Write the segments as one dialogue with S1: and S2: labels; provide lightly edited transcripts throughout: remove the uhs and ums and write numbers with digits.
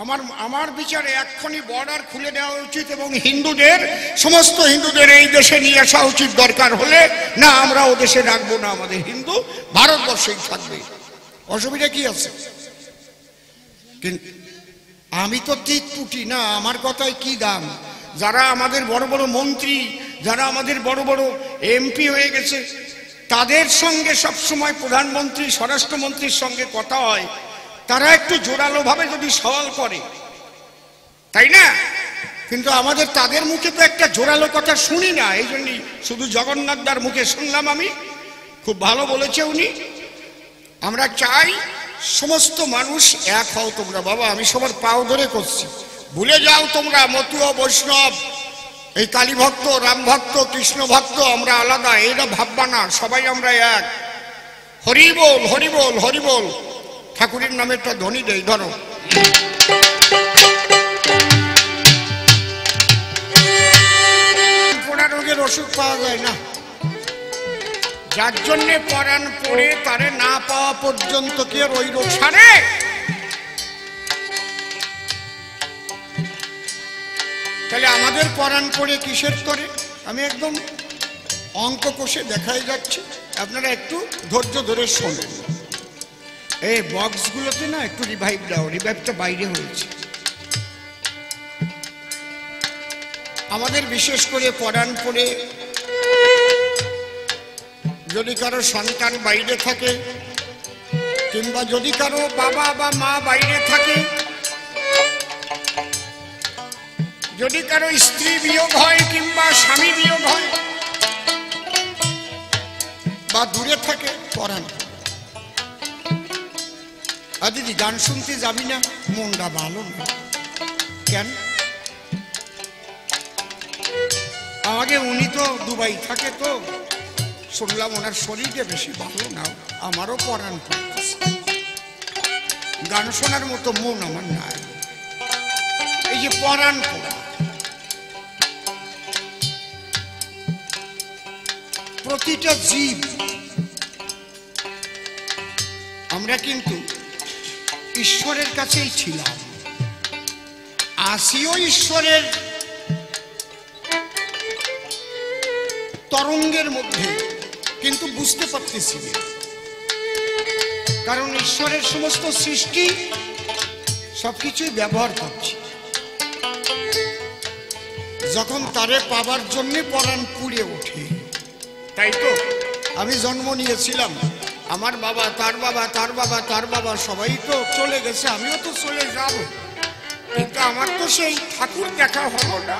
S1: আমার আমার বিচারে এক্ষুনি বর্ডার খুলে দেওয়া উচিত এবং হিন্দুদের, সমস্ত হিন্দুদের এই দেশে নিয়ে আসা উচিত। দরকার হলে না আমরা ও দেশে রাখবো না, আমাদের হিন্দু ভারতবর্ষেই থাকবে, অসুবিধা কি আছে? কিন্তু আমি তো তীত পুটি না, আমার কথায় কি দাম? যারা আমাদের বড় বড় মন্ত্রী, যারা আমাদের বড় বড় এমপি হয়ে গেছে, তাদের সঙ্গে সবসময় প্রধানমন্ত্রী স্বরাষ্ট্রমন্ত্রীর সঙ্গে কথা হয়, তারা একটু জোরালো ভাবে যদি সওয়াল করে, তাই না? কিন্তু আমাদের তাদের মুখে তো একটা জোরালো কথা শুনি না। এই জন্যই শুধু জগন্নাথদার মুখে শুনলাম আমি, খুব ভালো বলেছে উনি। আমরা চাই সমস্ত মানুষ এক হও তোমরা। বাবা আমি সবার পাও ধরে করছি, ভুলে যাও তোমরা মতুয়া বৈষ্ণব, এই কালী ভক্ত, রাম ভক্ত, কৃষ্ণ ভক্ত, আমরা আলাদা, এইটা ভাববা না, সবাই আমরা এক। হরি বল হরি বল হরি বল। ঠাকুরের নামে একটা ধ্বনি দেই, ধরো। পোড়া রোগের ওষুধ পাওয়া যায় না, যার জন্যে পরাণ পড়ে তারে না পাওয়া পর্যন্ত কি আর ওই রোগ সারে? তাহলে আমাদের পরাণ পড়ে কিসের করে? আমি একদম অঙ্ক কষে দেখাই যাচ্ছি, আপনারা একটু ধৈর্য ধরে শোনেন। এই বক্সগুলোতে না একটু রিভাইভ দাও, রিভাইভটা বাইরে হয়েছে। আমাদের বিশেষ করে পরাণ পড়ে যদি কারো সন্তান বাইরে থাকে, কিংবা যদি কারো বাবা বা মা বাইরে থাকে, যদি কারো স্ত্রী বিয়োগ হয় কিংবা স্বামী বিয়োগ হয় বা দূরে থাকে, পরাণ। আর দিদি গান শুনতে যাবি না? মনটা ভালো না কেন? আমাকে উনি তো দুবাই থাকে, তো শুনলাম ওনার শরীরটা বেশি ভালো না। আমারও পরাণ পড়তেছে, গান শোনার মতো মন আমার নাই। এই যে পরাণ পড়া, প্রতিটা জীব আমরা কিন্তু ঈশ্বরের কাছেই ছিলাম, আসিও ঈশ্বরের তরঙ্গের মধ্যে, কিন্তু বুঝতে পারতেছি না। কারণ ঈশ্বরের সমস্ত সৃষ্টি সবকিছুই ব্যবহার করছি। যখন তারে পাবার জন্যে পরাণ পুড়ে ওঠে, তাই তো আমি জন্ম নিয়েছিলাম, আমার বাবা, তার বাবা, তার বাবা, তার বাবা সবাই তো চলে গেছে, আমিও তো চলে যাব, কিন্তু আমার তো সেই ঠাকুর দেখা হলো না।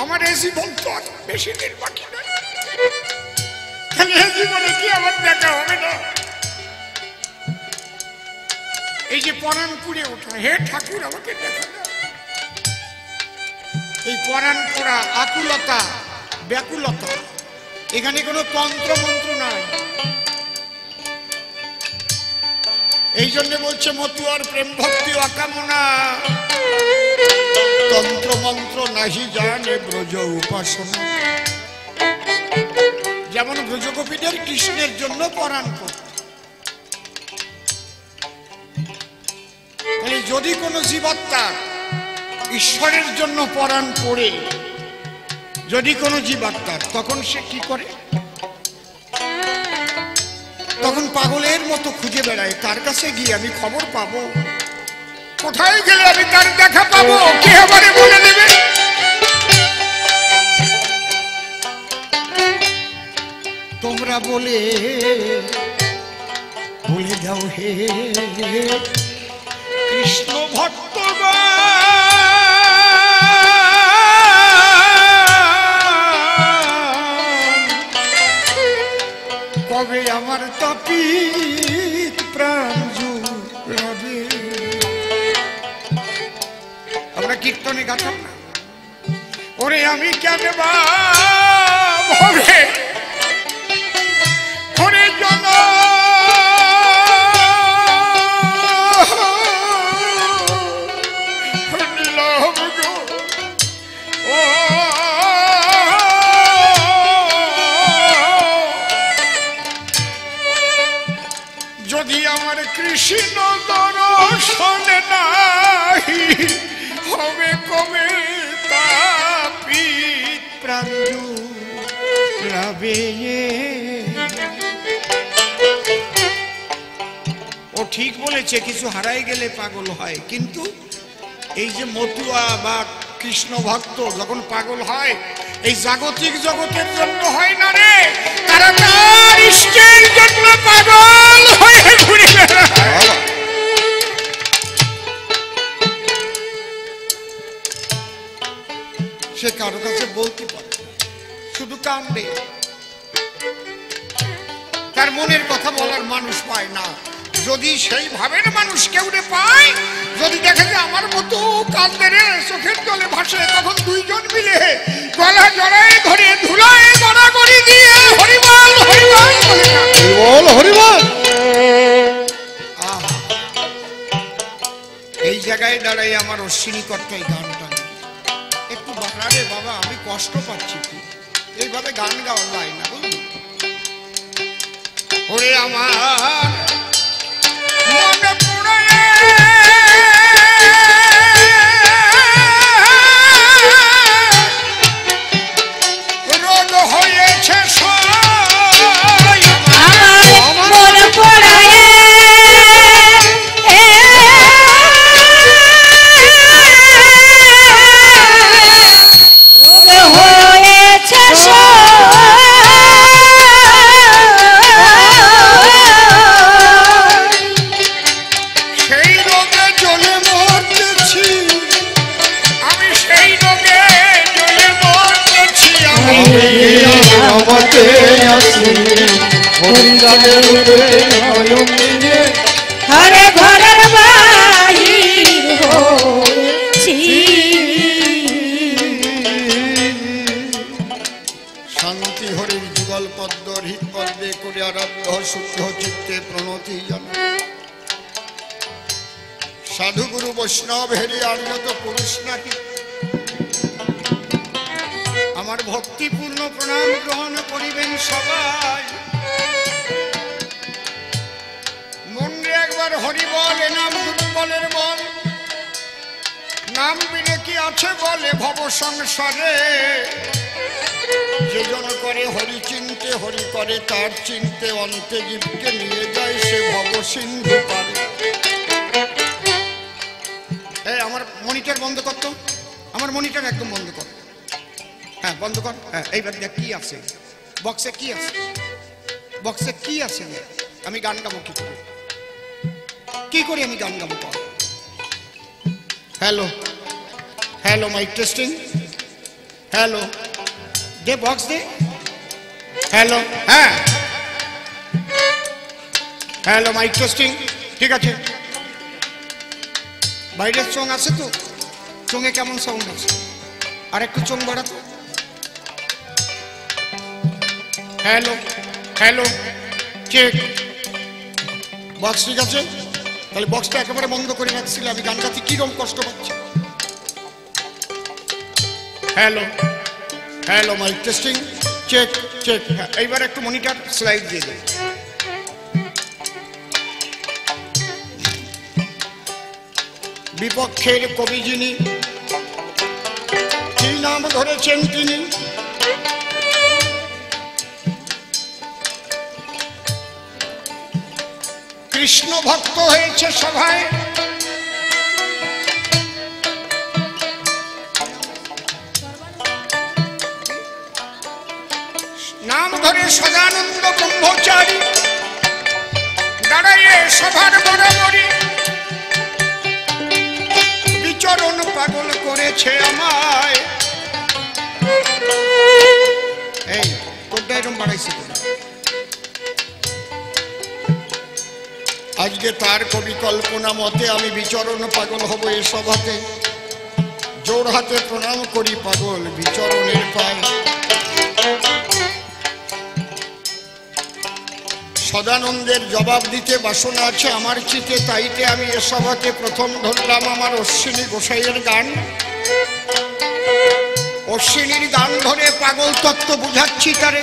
S1: আমার এই জীবন তো আর বেশি দিন বাকি নয়, এই জীবনে কি আমার দেখা হবে না? এই যে পরাণ পুড়ে ওঠা, হে ঠাকুর আমাকে দেখা দাও। এই পরাণ পোড়া আকুলতা, ব্যাকুলতা, এখানে কোনো তন্ত্র মন্ত্র নাই। এই জন্য বলছে মতুয়ার প্রেম ভক্তি অকামনা, তন্ত্র মন্ত্র নাহি জানে ব্রজ উপাসনা। যেমন ব্রজগোপীদের কৃষ্ণের জন্য পরাণ করত। যদি কোনো জীবাত্মা ঈশ্বরের জন্য পরাণ পড়ে, যদি কোনো জীবাত্মার, তখন সে কি করে? তখন পাগলের মতো খুঁজে বেড়ায়, কার কাছে গিয়ে আমি খবর পাবো, কোথায় গেলে আমি তার দেখা পাবো, কে আমারে বলে দেবে? তোমরা বলে বলে দাও হে কৃষ্ণ ভক্তগণ, কবে আমার তাপিত প্রাণ জুড়াবে। আমরা কীর্তনে গাতাম না, ওরে আমি কেন ভাবে ওরে জন কৃষ্ণ দর্শন নাহি হবে কবে তাপিত প্রাঞ্জু রাবে। ও ঠিক বলেছে, কিছু হারাই গেলে পাগল হয়, কিন্তু এই যে মতুয়া বা কৃষ্ণ ভক্ত যখন পাগল হয় এই জাগতিক জগতের জন্য হয় না রে, তারা তার ইষ্টের জন্য পাগল হয়ে ঘুরে বেড়ায়। সে কারো কাছে বলতে পারে, শুধু কান্দে, তার মনের কথা বলার মানুষ পায় না। যদি সেই ভাবের মানুষ কেউ পায়, যদি দেখে যে আমার মতো কাঁদতে রে চোখের জলে ভাসে, তখন দুইজন মিলে গলা জড়ায় ধরে ধুলায় গড়াগড়ি দিয়ে হরিবল হরিবল হরিবল হরিবল। এই জায়গায় দাঁড়াই আমার অশ্বিনী কর্তাই গানটা একটু বাড়ারে বাবা, আমি কষ্ট পাচ্ছি, এইভাবে গান গাওয়া যায় না বুঝলি। ওরে আমার মনে পড়ে রোগ হয়েছে মনে পড়ে
S2: হরে ঘরের বাহির হয়েছি।
S1: শান্তি হরির যুগল পদ্ম হৃদ পদ্মে করে আরাধ্য শুদ্ধ চিত্তে প্রণতি জানা। সাধু গুরু বৈষ্ণব হেরি আর্যত পুরুষ নাকি, আমার ভক্তিপূর্ণ প্রণাম গ্রহণ করিবেন সবাই। মনে একবার হরি বল, এ নাম দুর্বলের বল, নাম বিনে কি আছে বলে ভব সংসারে। যেজন করে হরি চিনতে, হরি করে তার চিনতে, অন্তে জীবকে নিয়ে যায় সে ভব সিন্ধু পারে। এই আমার মনিটর বন্ধ করতো, আমার মনিটর একদম বন্ধ কর, হ্যাঁ বন্ধ কর। হ্যাঁ এইবার দেখ কি আছে বক্সে, কি আছে বক্সে, কি আছে। আমি গান গাবো কি করে, কি করে আমি গান গাবো? Hello hello mike testing, hello দে বক্স দে, হ্যালো হ্যাঁ হ্যালো মাইক টেস্টিং, ঠিক আছে। বাইরের চোং আছে তো, চোঙে কেমন সাউন্ড আছে? আর একটু চোং বাড়াতো। হ্যালো হ্যালো চেক, বক্স ঠিক আছে? তাহলে বক্সটা একেবারে বন্ধ করে রাখছিলে, আমি গান গাচ্ছি কিরকম কষ্ট পাচ্ছি। Hello hello mike testing, check check. এইবার একটু মনিটর স্লাইড দিয়ে দেয়। বিপক্ষের কবি যিনি, কি নাম ধরেছেন তিনি, কৃষ্ণ ভক্ত হয়েছে সভায়। নাম ধরে সদানন্দ ব্রহ্মচারী দাঁড়াইয়ে সভার বরাবরই বিচরণ পাগল করেছে আমায়। এই কোনটা এরকম বাড়াইছে? আজকে তার কবি কল্পনা মতে আমি বিচরণ পাগল হব এ সভাতে। জোর হাতে প্রণাম করি পাগল বিচরণের পায়। সদানন্দের জবাব দিতে বাসনা আছে আমার চিতে, তাইতে আমি এ সভাতে প্রথম ধরলাম আমার অশ্বিনী গোসাইয়ের গান। অশ্বিনীর গান ধরে পাগল তত্ত্ব বুঝাচ্ছি তারে।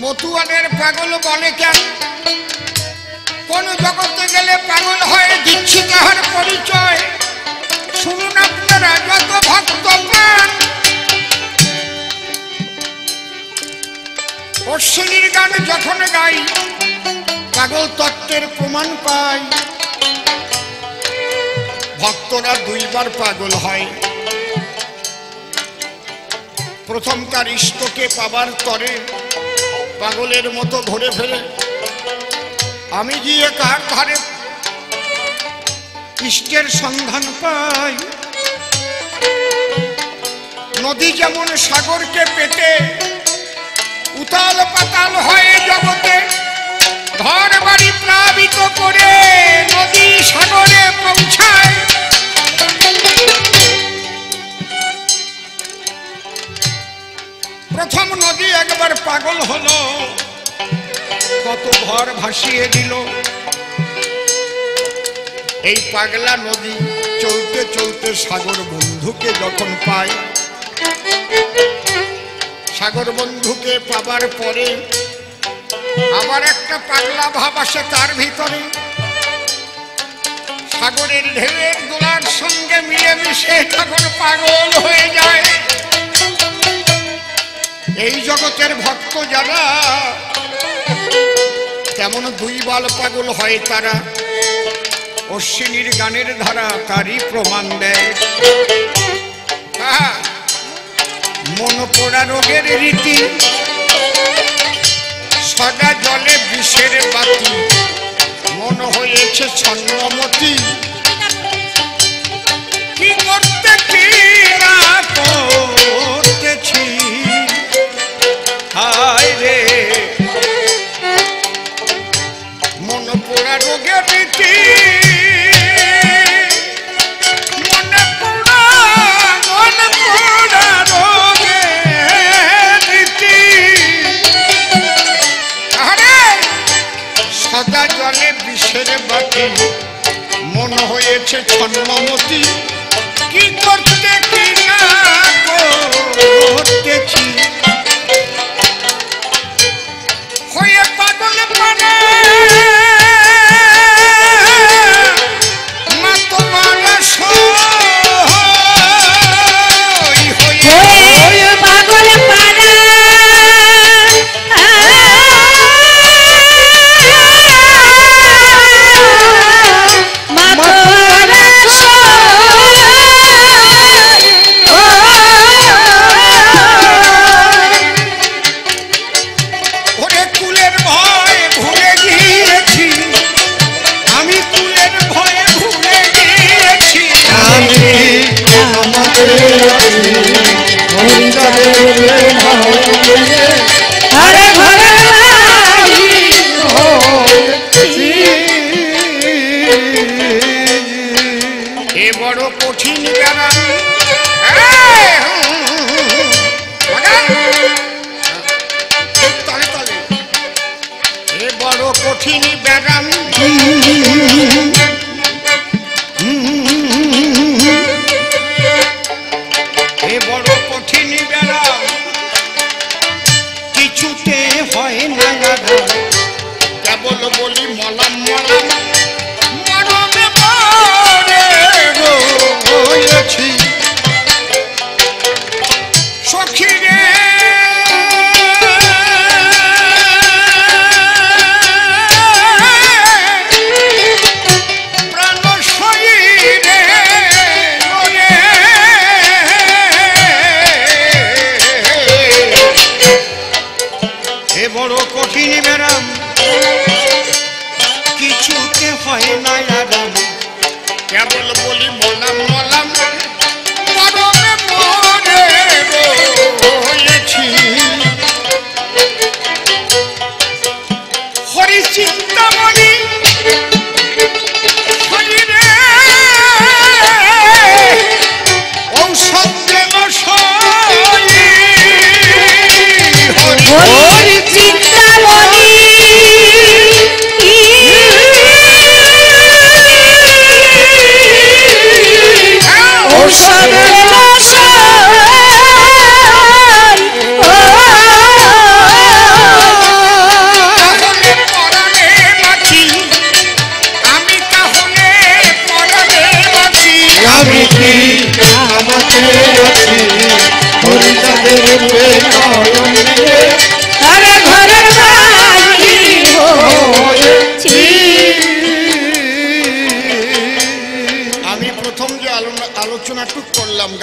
S1: মতুয়াদের পাগল বলে কেন? কোন জগতে গেলে পাগল হয়ে দিচ্ছি তাহার পরিচয়। শুনুন আপনারা যত ভক্ত প্রাণ, অশ্বিনীর গান যখন গাই পাগল তত্ত্বের প্রমাণ পাই। ভক্তরা দুইবার পাগল হয়, প্রথম তার ইষ্টকে পাবার তরে পাগলের মতো ঘুরে ফেরে। আমি গিয়ে কার ধারে ইষ্টের সন্ধান পাই। নদী যেমন সাগরকে পেতে উতাল পাতাল হয়ে জগতে, ঘর বাড়ি প্লাবিত করে নদী সাগরে পৌঁছায়। প্রথম নদী একবার পাগল হলো, কত ঘর ভাসিয়ে দিল। এই পাগলা নদী চলতে চলতে সাগর বন্ধুকে যখন পায়, সাগর বন্ধুকে পাবার পরে আবার একটা পাগলা ভাব আসে তার ভিতরে। সাগরের ঢেউয়ের দোলার সঙ্গে মিলেমিশে তখন পাগল হয়ে যায়। এই জগতের ভক্ত যারা তেমন দুইবার পাগল হয় তারা, অশ্বিনীর গানের ধারা তারই প্রমাণ দেয়। মন পোড়া রোগের রীতি, সদা জলে বিষের বাতি, মন হয়েছে ছন্নমতি। কি করতে কি না করতেছি, হায় রে মন পোড়া রোগের রীতি, মন পোড়া রোগের রীতি। আরে সদা জলে বিষের বাতি, মন হয়েছে ছন্নমতি। কি করতে কি না করতেছি, হয়ে পাগল পারে মা তোমার
S2: হয়ে পাগল পারা
S1: ওরে কুলের ভয় ভুলে গিয়েছি, আমি কুলের ভয়ে ভুলে গিয়েছি। আমি
S2: হরে ঘরে
S1: এ বড় কঠিন ব্যাপার। তলে তলে এ বড় কঠিন ব্যারাম, এ বড় কঠিন ব্যারাম, কিছুতে হয় না দাদা, কেবল বলি মলাম মলাম। মরমে মরে রয়েছি সখী রে, প্রাণ শরীরে ওরে। এ বড় কঠিন ব্যারাম, কিছুতে হয় না আরাম, কেবল বলি মলাম মলাম। মরমে মরে রয়েছি হরি চিন্তামণি শরীরে, ঔষধ দেব সই।
S2: হরি চিন্তামণি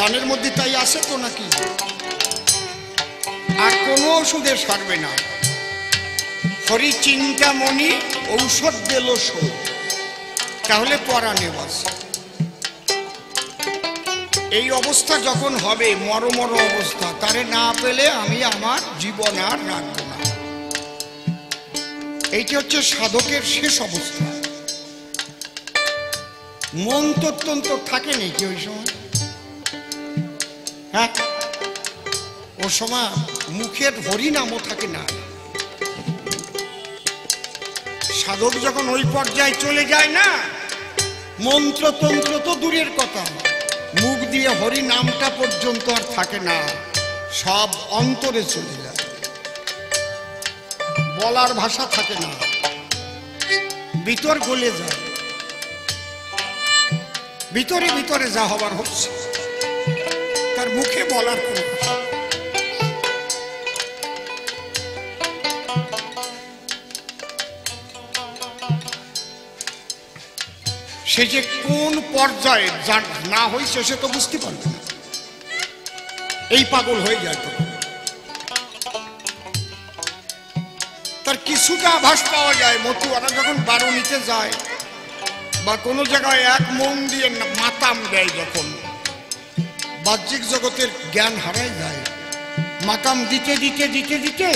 S1: গানের মধ্যে তাই আছে তো নাকি? আর কোনো ওষুধে সারবে না। হরি চিন্তামণি ঔষধ দিল শোধ, তাহলে পরাণে বাসে। এই অবস্থা যখন হবে, মরমর অবস্থা, তারে না পেলে আমি আমার জীবন আর রাখবো না। এইটি হচ্ছে সাধকের শেষ অবস্থা। মন তো অত্যন্ত থাকে নাকি ওই সময়? হ্যাঁ, ওর সময় মুখের হরিনামও থাকে না। সাধক যখন ওই পর্যায়ে চলে যায় না, মন্ত্রতন্ত্র তো দূরের কথা, মুখ দিয়ে হরি নামটা পর্যন্ত আর থাকে না, সব অন্তরে চলে যায়। বলার ভাষা থাকে না, ভিতর গলে যায়। ভিতরে ভিতরে যা হবার হচ্ছে, তার মুখে বলার কোনো ভাষা। সে যে কোন পর্যায়ে না হয়েছে সে তো বুঝতে পারবে না, এই পাগল হয়ে যায়। তো তার কিছুটা আভাস পাওয়া যায়। মতুয়ারা যখন বারণীতে যায় বা কোনো জায়গায় এক মন দিয়ে মাতাম দেয়, যখন বাহ্যিক জগতের জ্ঞান হারাই যায়, মাতাম দিতে দিতে দিতে দিতে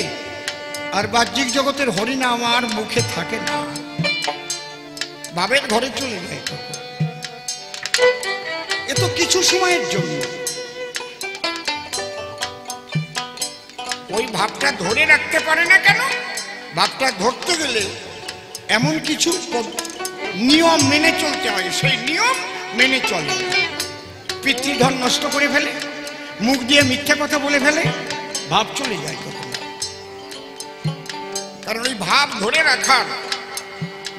S1: আর বাহ্যিক জগতের হরিনাম আর মুখে থাকে না, ভাবের ঘরে চলে যায়। এ তো কিছু সময়ের জন্য। ওই ভাবটা ধরে রাখতে পারে না কেন? ভাবটা ধরতে গেলে এমন কিছু নিয়ম মেনে চলতে হয়, সেই নিয়ম মেনে চলে। পিতৃধন নষ্ট করে ফেলে, মুখ দিয়ে মিথ্যা কথা বলে ফেলে, ভাব চলে যায় কখনো। কারণ ওই ভাব ধরে রাখার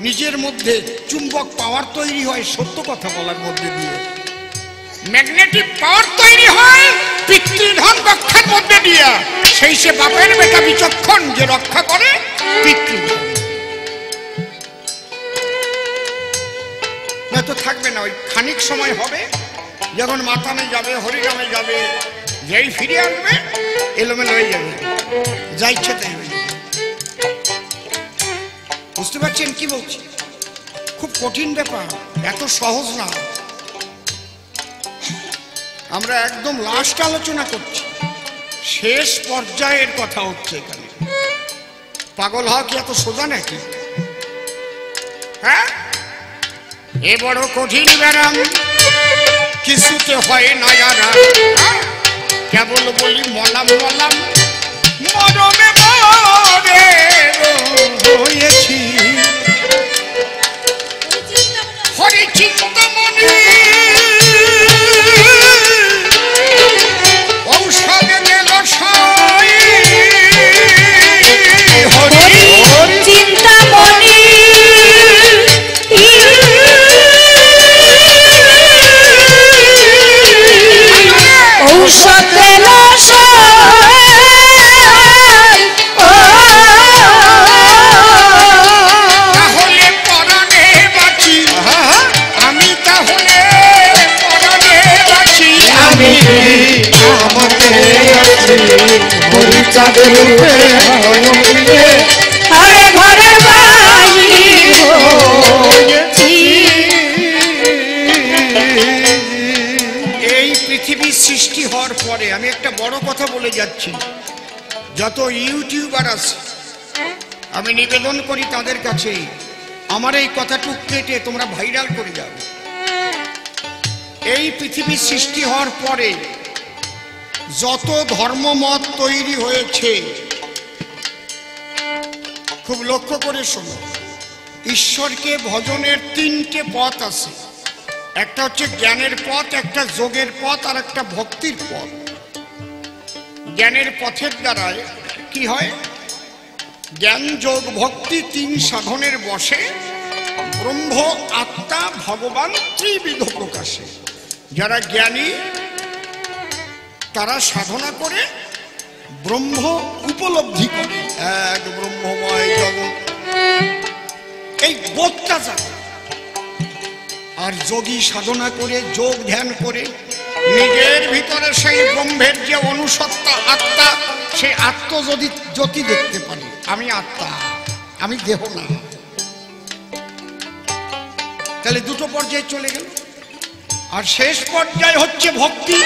S1: নিজের মধ্যে চুম্বক পাওয়ার তৈরি হয় সত্য কথা বলার মধ্যে দিয়ে, ম্যাগনেটিক পাওয়ার তৈরি হয় পিতৃধন রক্ষার মধ্যে দিয়ে। সেই সে বাপের বেটা বিচক্ষণ যে রক্ষা করে পিতৃধন, না তো থাকবে না। ওই খানিক সময় হবে যখন মাতামে যাবে, হরিনামে যাবে, যেই ফিরে আসবে এলোমেলো হয়ে যাবে, যা ইচ্ছে তাই হয়ে যাবে। বুঝতে পারছেন কি বলছি? খুব কঠিন ব্যাপার, এত সহজ না। আমরা একদম লাস্ট আলোচনা করছি, শেষ পর্যায়ের কথা হচ্ছে এখানে। পাগল হওয়া কি এত সোজা নাকি? হ্যাঁ, এ বড় কঠিন ব্যারাম, কিছুতে হয় না যারা। কেবল বলি মলাম মলাম, মরমে মরে হয়েছি। হরি চিন্তামণি ঔষধ দিল সই। হরি
S2: চিন্তামণি ঔষধ দিল
S1: তাহলে পরাণে বাঁচি আমি, তাহলে পরাণে বাঁচি আমি।
S2: আরে ঘরের বাহির হয়েছি।
S1: এই পৃথিবীর সৃষ্টি হওয়ার পরে আমি একটা বড় কথা বলে যাচ্ছি, যত ইউটিউবার আছে আমি নিবেদন করি তাদের কাছে আমার এই কথাটুক কেটে তোমরা ভাইরাল করে যাও। এই পৃথিবীর সৃষ্টি হওয়ার পরে যত ধর্মমত তৈরি হয়েছে, খুব লক্ষ্য করে শোনো, ঈশ্বরকে ভজনের তিনটে পথ আছে। একটা হচ্ছে জ্ঞানের পথ, একটা যোগের পথ, আর একটা ভক্তির পথ। জ্ঞানের পথের দ্বারায় কি হয়? জ্ঞান যোগ ভক্তি তিন সাধনের বসে ব্রহ্ম আত্মা ভগবান ত্রিবিধ প্রকাশে। যারা জ্ঞানী তারা সাধনা করে ব্রহ্ম উপলব্ধি করে, এক ব্রহ্মময় জগৎ, এই বোধটা জানে। আর যোগী সাধনা করে, যোগ ধ্যান করে নিজের ভিতরে সেই ব্রহ্মের যে অনুসত্তা আত্মা, সেই আত্ম যদি জ্যোতি দেখতে পারি, আমি আত্মা, আমি দেহ না, তাহলে দুটো পর্যায়ে চলে গেল। আর শেষ পর্যায়ে হচ্ছে ভক্তি।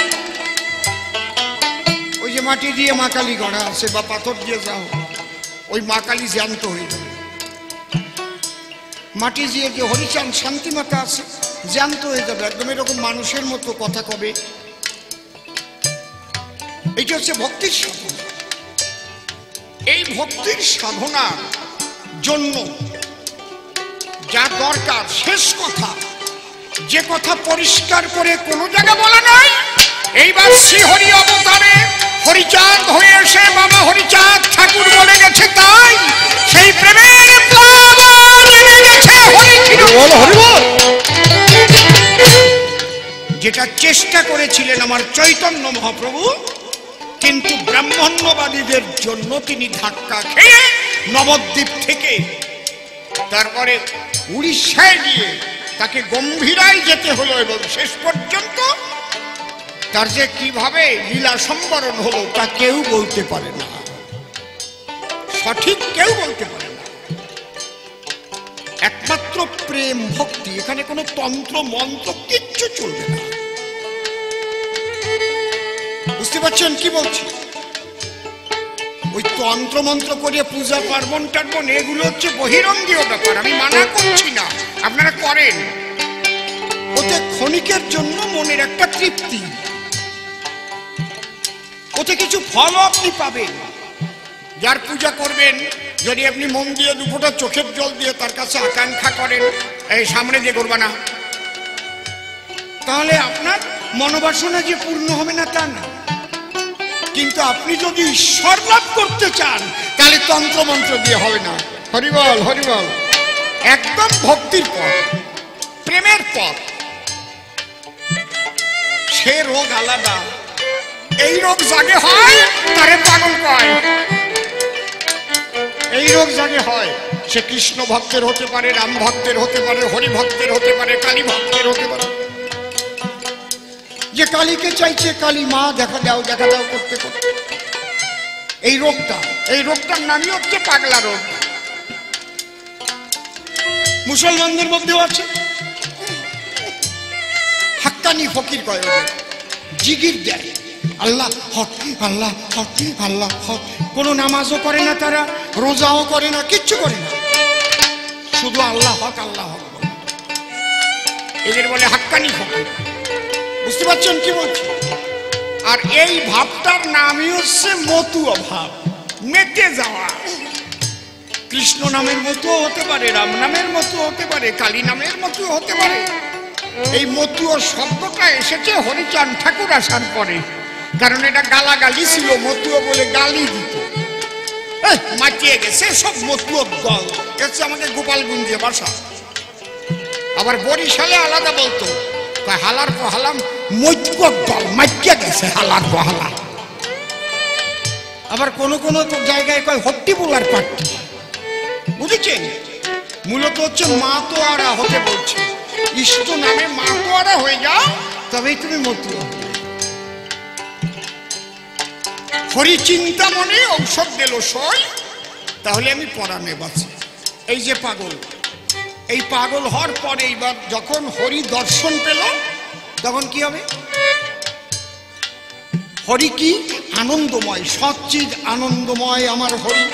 S1: ওই যে মাটি দিয়ে মা কালী গড়া আছে বা পাথর দিয়ে যাও, ওই মা কালী জ্যান্ত হয়ে যাবে। মাটি দিয়ে যে হরিচাঁদ শান্তিমাতা আছে জ্যান্ত হয়ে যাবে, একদম এরকম মানুষের মতো কথা কবে। এইটা হচ্ছে ভক্তির সাধনা। এই ভক্তির সাধনার জন্য যা দরকার, শেষ কথা, যে কথা পরিষ্কার করে কোনো জায়গা বলা নাই, এইবার শ্রীহরি অবতারে হরিচাঁদ হয়ে এসে বাবা হরিচাঁদ ঠাকুর বলে গেছে, তাই সেই প্রেমের প্লাবন নেমে গেছে যেটা চেষ্টা করেছিলেন আমার চৈতন্য মহাপ্রভু, কিন্তু ব্রাহ্মণ্যবাদীদের জন্য তিনি ধাক্কা খেয়ে নবদ্বীপ থেকে তারপরে উড়িষ্যায় গিয়ে তাকে গম্ভীরায় যেতে হলো, এবং শেষ পর্যন্ত তার যে কিভাবে লীলা সম্বরণ হলো তা কেউ বলতে পারে না, সঠিক কেউ বলতে পারে না। একমাত্র প্রেম ভক্তি, এখানে কোনো তন্ত্র মন্ত্র কিচ্ছু চলবে না। বুঝতে পারছেন কি বলছি? ওই তন্ত্র মন্ত্র করে পূজা পার্বণ টার্বণ এগুলো হচ্ছে বহিরঙ্গীয় ব্যাপার, আমি মানা করছি না, আপনারা করেন, ওতে ক্ষণিকের জন্য মনের একটা তৃপ্তি, ওতে কিছু ফল আপনি পাবেন। যার পূজা করবেন, যদি আপনি মন দিয়ে দুপুরটা চোখের জল দিয়ে তার কাছে আকাঙ্ক্ষা করেন, এই সামনে দিয়ে করবা না, তাহলে আপনার মনোবাসনা যে পূর্ণ হবে না তা না। কিন্তু আপনি যদি ঈশ্বর লাভ করতে চান, তাহলে তন্ত্র মন্ত্র দিয়ে হবে না। হরিবল হরিবল, একদম ভক্তির পথ, প্রেমের পথ। সে রোগ আলাদা, এই রোগ জাগে হয় তারে পাগল কয়, এই রোগ জাগে হয়। সে কৃষ্ণ ভক্তের হতে পারে, রাম ভক্তের হতে পারে, হরি ভক্তের হতে পারে, কালী ভক্তের হতে পারে। যে কালীকে চাইছে, কালী মা দেখা দাও করতে করতে এই রোগটার নামই হচ্ছে পাগলা রোগ। মুসলমানদের মধ্যেও আছে, হাক্কানি ফকির কয়, জিগির দেয়, আল্লাহ হক, আল্লাহ হক, আল্লাহ হক। কোনো নামাজও করে না তারা, রোজাও করে না, কিচ্ছু করে না, শুধু আল্লাহ হক আল্লাহ হক। এদের বলে হাক্কানি ফকির। বুঝতে পারছেন কি বলছি? আর এই ভাবটার নামই হচ্ছে মতুয়া ভাব, মেতে যাওয়া। কৃষ্ণ নামের মতো হতে পারে, রাম নামের মতো হতে পারে, কালী নামের মতো হতে পারে। এই মতুয়া শব্দটা এসেছে হরিচাঁদ ঠাকুর আসার পরে, কারণ এটা গালাগালি ছিল, মতুয়া বলে গালি দিত, মাতিয়ে গেছে সব মতুয়া দল। হচ্ছে আমাদের গোপালগঞ্জে বাসা। আবার বরিশালে আলাদা বলতো, হালার পহালাম মৈক্যক দল, মাইকিয়া গেছে হালার পহালা। আবার কোন কোন জায়গায় কয় হট্টি বোলার পার্টি। বুঝেছেন? মূলত হচ্ছে মাতোয়ারা হতে বলছে, ইষ্ট নামে মাতোয়ারা হয়ে যাও, তবেই তুমি মতুয়া। হরি চিন্তা মনে ঔষধ দিল সই, তাহলে আমি পরাণে বাঁচি। এই যে পাগল, এই পাগল হওয়ার পরে এইবার যখন হরি দর্শন পেল, তখন কি হবে? হরি কি আনন্দময়, সচ্চিদ আনন্দময় আমার হরি।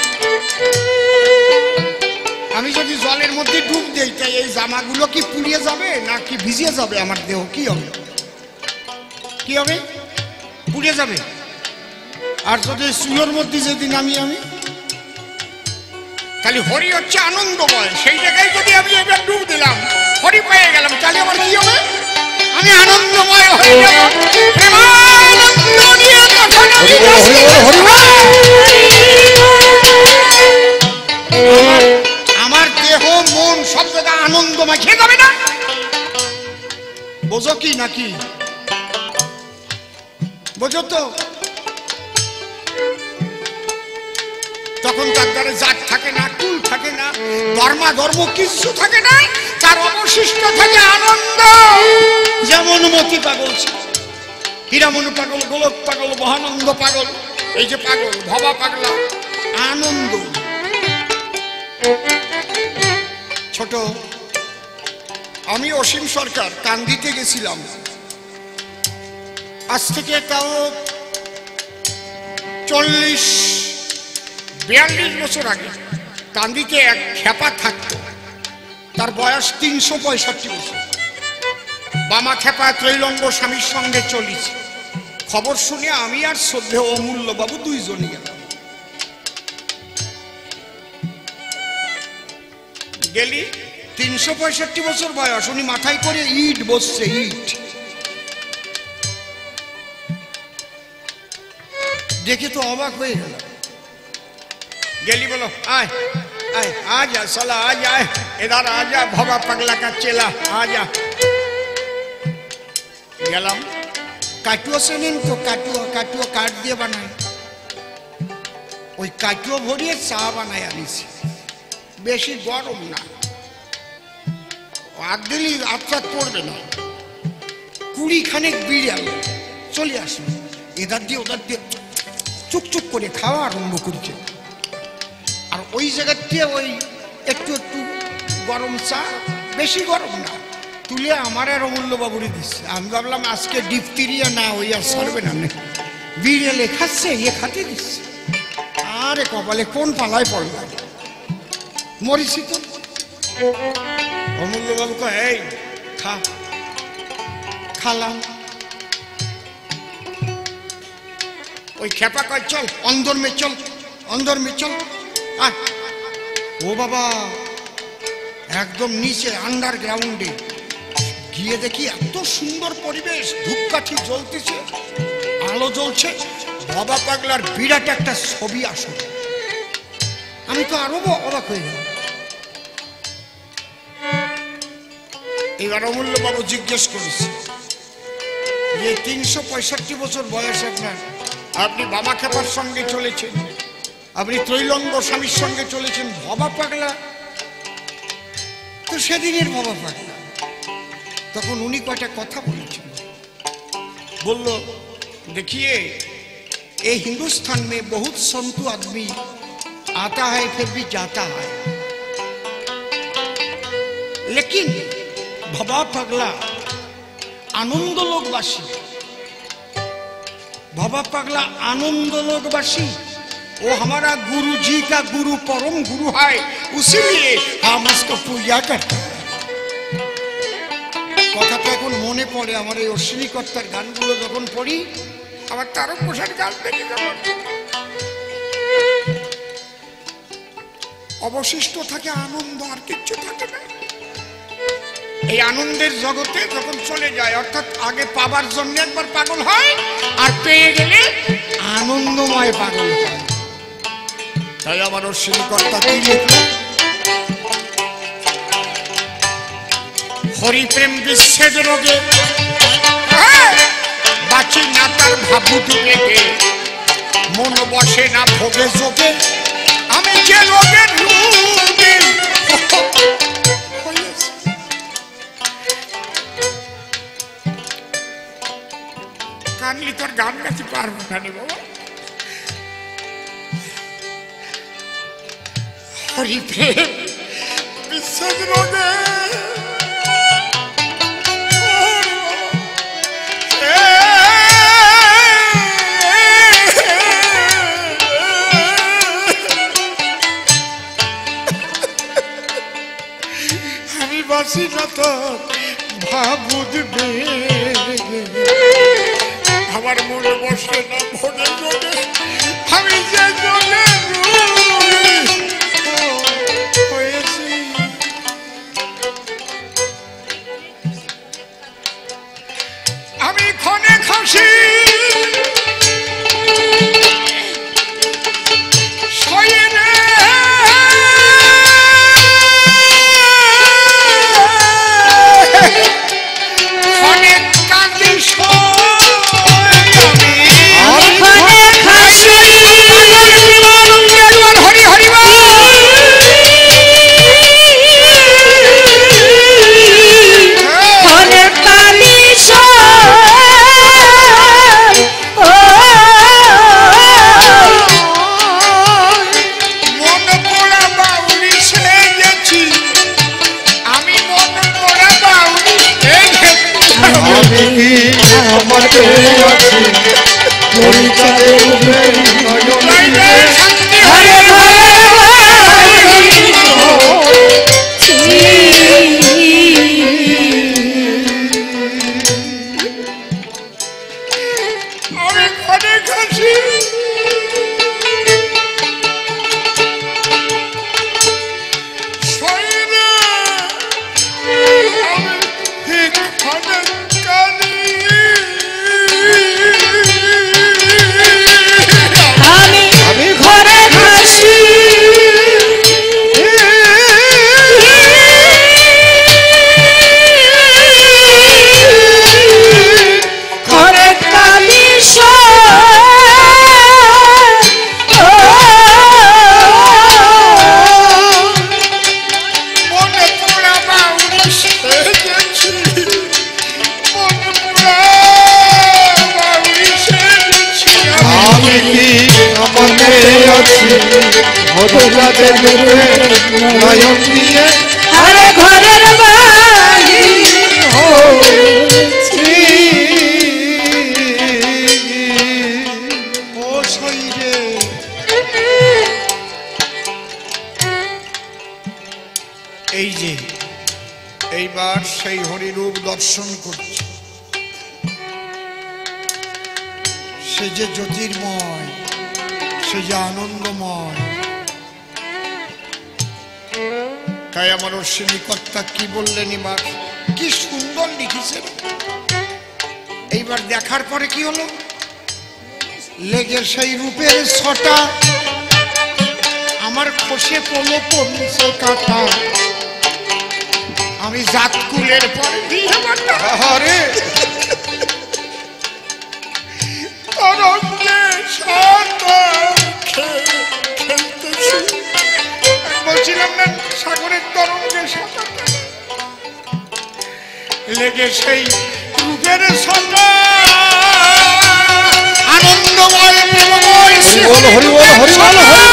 S1: আমি যদি জলের মধ্যে ডুব দেই, তাই এই জামাগুলো কি পুড়িয়ে যাবে নাকি ভিজিয়ে যাবে? আমার দেহ কি হবে? কি হবে? পুড়িয়ে যাবে। আর যদি চুলোর মধ্যে যেদিন আমি খালি হরি হচ্ছে আনন্দময়, সেই জায়গায় যদি আমি এবার ডুব দিলাম, হরি পেয়ে গেলাম, তাহলে আমার কি হবে? আমি আনন্দময় হয়ে যাব। আমার দেহ মন সব জায়গায় আনন্দময় খেয়ে যাবে না? বোঝো কি নাকি? বোঝো তো? তখন তার দ্বারা জাত থাকে না, কুল থাকে না, ধর্ম কিছু থাকে না, তার অবশিষ্ট থাকে আনন্দ। যেমন মতি পাগল ছিল, হীরামণি পাগল, গোলক পাগল, মহানন্দ পাগল, এই যে পাগল ভবা পাগলা আনন্দ। ছোট আমি অসীম সরকার কান্দিতে গেছিলাম, আজ থেকে তাও 40-42 বছর আগে। কান্দিতে এক খেপা থাকতো, তার বয়স 365 বছর। বামা খেপা ত্রৈলঙ্গ স্বামীর সঙ্গে চলিছে। খবর শুনে আমি আর শ্রদ্ধেয় অমূল্যবাবু দুইজনই গেলাম। গেলি 365 বছর বয়স, উনি মাথায় করে ইট বসছে, ইট দেখে তো অবাক হয়ে গেল। গেলি বলো আয় आए आजा साला आजा इधर आजा भवा पगला का चेला आजा গেলাম কাটুয়া চেনেন তো কাটুয়া কাটুয়া কাঠ দিয়ে বানায় ওই কাটুয়া ভরিয়ে চা বানায় আনিছি বেশি গরম না আর দিলি আত্মা পড়বে না 20 খানেক বিড়াল চলে আসে এধার দিয়ে ওধার দিয়ে চুকচুক করে খাওয়া আরম্ভ করছে আর ওই জায়গাতে ওই একটু একটু গরম চা বেশি গরম না তুলে আমার আর অমূল্যবাবুরে দিচ্ছে আমি ভাবলাম আজকে ডিপথেরিয়া না ওই আর সরবে না বিড়ালে খাচ্ছে ইয়ে খাতে দিচ্ছে আরে কপালে কোন পালায় পড়লাম মরিছি তো অমূল্যবাবু কয় এই খা খালাম ওই খেপা কয় চল অন্দর মে চল অন্দর মে চল ও বাবা একদম নিচে আন্ডারগ্রাউন্ডে গিয়ে দেখি এত সুন্দর পরিবেশ ধূপকাঠি জ্বলতেছে আলো জ্বলছে বাবা পাগলার বিরাট একটা ছবি আসলে আমি তো আরো অবাক হয়ে গেলাম এবার অমূল্যবাবু জিজ্ঞেস করেছি যে 365 বছর বয়স আপনার আপনি বাবা খেপার সঙ্গে চলেছেন আপনি ত্রৈলঙ্গ স্বামীর সঙ্গে চলেছেন ভবা পাগলা তো সেদিনের ভবা পাগলা তখন উনি কয়টা কথা বলেছেন বলল देखिए ये हिंदुस्तान में बहुत संतु आदमी आता है फिर भी जाता है लेकिन भवा पगला आनंद लोकवासी भवा पगला आनंद लोकवासी वो हमारा गुरु जी का गुरु परम गुरु है उसीलिए हम उसको पूजा करते हैं কথাটা এখন মনে পড়ে আমার এই অশ্বিনী কর্তার গানগুলো যখন পড়ি আমার তারক প্রসাদ গান বেরিয়ে গেল অবশিষ্ট থাকে আনন্দ আর কিচ্ছু থাকে না এই আনন্দের জগতে যখন চলে যায় অর্থাৎ আগে পাবার জন্য একবার পাগল হয় আর পেয়ে গেলে আনন্দময় পাগল হয় তাই আমার অশ্বিনী কর্তা কি লিখলো হরি প্রেম বিচ্ছেদ রোগে বাঁচি না তার ভাবুতি বেগে মন বসে না ভোগে যোগে আমি যে রোগের রোগী কানলি তোর গান গাইতে পারবো না রে বাবা হরি প্রেম বিচ্ছেদ রোগে বাসি না তো ভাবুদ আমার মনে বসে না ভোগে যোগে আমি যে যোগে হয়েছি আমি ক্ষণে খাসি
S3: মধুরা দেবে নয়ন দিয়ে
S2: আরে ঘরের বাহির হয়েছি।
S1: ও শরীরে এই যে এইবার সেই হরিরূপ দর্শন করছে, সে যে জ্যোতির্ময়, সে যে আনন্দময়। তাই আমার অশ্বিনী কর্তা কি বললেন, এবার কি সুন্দর লিখেছেন। এইবার দেখার পরে কি হলো, লেগে সেই রূপের ছটা আমার খসে পড়লো পড়ছে কাটা। আমি জাতকুলের পরে দিয়ে আরে তরঙ্গে খেলতেছি, বলছিলাম না সাগরের তরঙ্গে সাঁতার লেগে সেই রূপের ছটা আনন্দময় প্রেমময়
S3: হরি বল হরি বল হরি বল হরি